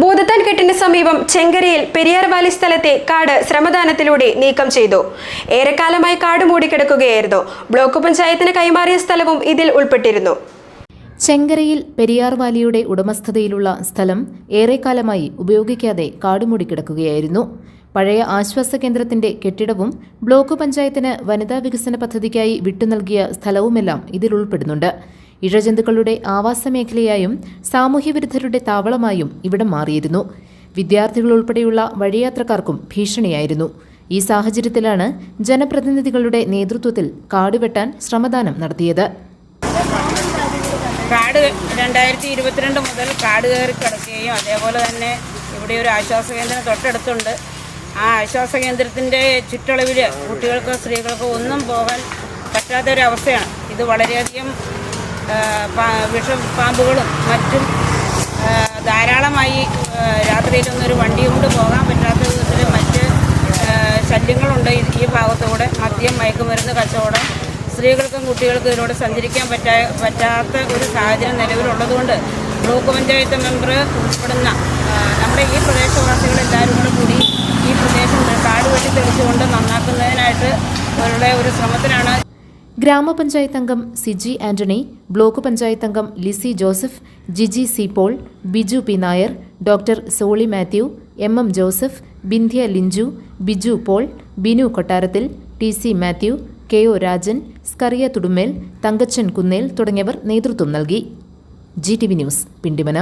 ഭൂതത്താൻകെട്ടിന് സമീപം ചെങ്കരയിൽ പെരിയാർ വാലി സ്ഥലത്തെ കാട് ശ്രമദാനത്തിലൂടെ നീക്കം ചെയ്തു. ഏറെക്കാലമായി കാട് മൂടിക്കിടക്കുകയായിരുന്നു. ബ്ലോക്ക് പഞ്ചായത്തിന് കൈമാറിയ സ്ഥലവും ഇതിൽ ഉൾപ്പെട്ടിരുന്നു. ചെങ്കരയിൽ പെരിയാർ വാലിയുടെ ഉടമസ്ഥതയിലുള്ള സ്ഥലം ഏറെക്കാലമായി ഉപയോഗിക്കാതെ കാടുമൂടിക്കിടക്കുകയായിരുന്നു. പഴയ ആശ്വാസ കേന്ദ്രത്തിന്റെ കെട്ടിടവും ബ്ലോക്ക് പഞ്ചായത്തിന് വനിതാ വികസന പദ്ധതിക്കായി വിട്ടുനൽകിയ സ്ഥലവുമെല്ലാം ഇതിൽ ഉൾപ്പെടുന്നുണ്ട്. ഇഴജന്തുക്കളുടെ ആവാസ മേഖലയായും സാമൂഹ്യവിരുദ്ധരുടെ താവളമായും ഇവിടം മാറിയിരുന്നു. വിദ്യാർത്ഥികൾ ഉൾപ്പെടെയുള്ള വഴിയാത്രക്കാർക്കും ഭീഷണിയായിരുന്നു. ഈ സാഹചര്യത്തിലാണ് ജനപ്രതിനിധികളുടെ നേതൃത്വത്തിൽ കാട് വെട്ടാൻ ശ്രമദാനം നടത്തിയത്. കാട് 2022 മുതൽ കാട് കയറി കിടക്കുകയും അതേപോലെ തന്നെ ഇവിടെ ഒരു ആശ്വാസ കേന്ദ്രം തൊട്ടടുത്തുണ്ട്. ആ ആശ്വാസ കേന്ദ്രത്തിൻ്റെ ചുറ്റളവിൽ കുട്ടികൾക്കോ സ്ത്രീകൾക്കോ ഒന്നും പോകാൻ പറ്റാത്തൊരവസ്ഥയാണ്. ഇത് വളരെയധികം വിഷപ്പാമ്പുകളും മറ്റും ധാരാളമായി രാത്രിയിലൊന്നും ഒരു വണ്ടി കൊണ്ട് പോകാൻ പറ്റാത്ത വിധത്തിൽ മറ്റ് ശല്യങ്ങളുണ്ട് ഈ ഭാഗത്തൂടെ. മദ്യം, മയക്കുമരുന്ന് കച്ചവടം, സ്ത്രീകൾക്കും കുട്ടികൾക്കും ഇതിലൂടെ സഞ്ചരിക്കാൻ പറ്റാത്ത ഒരു സാഹചര്യം നിലവിലുള്ളതുകൊണ്ട് ബ്ലോക്ക് പഞ്ചായത്ത് മെമ്പർ ഉൾപ്പെടുന്ന നമ്മുടെ ഈ പ്രദേശവാസികളെല്ലാവരും കൂടി ഈ പ്രദേശം കാട് വെട്ടി തെളിച്ചുകൊണ്ട് നന്നാക്കുന്നതിനായിട്ട് ഉള്ള ഒരു ശ്രമത്തിലാണ്. ഗ്രാമപഞ്ചായത്ത് അംഗം സിജി ആന്റണി, ബ്ലോക്ക് പഞ്ചായത്ത് അംഗം Lissy Joseph, Jiji C Paul, Biju P Nair, doctor Soly Mathew, M Joseph, Bindhya Linchu, Biju Paul, Binu Kottarathil, T C Mathew, K O Rajan, Scaria Thudumel, Thankachan Kunnel തുടങ്ങിയവർ നേതൃത്വം നൽകി. GTV news, Pindimana.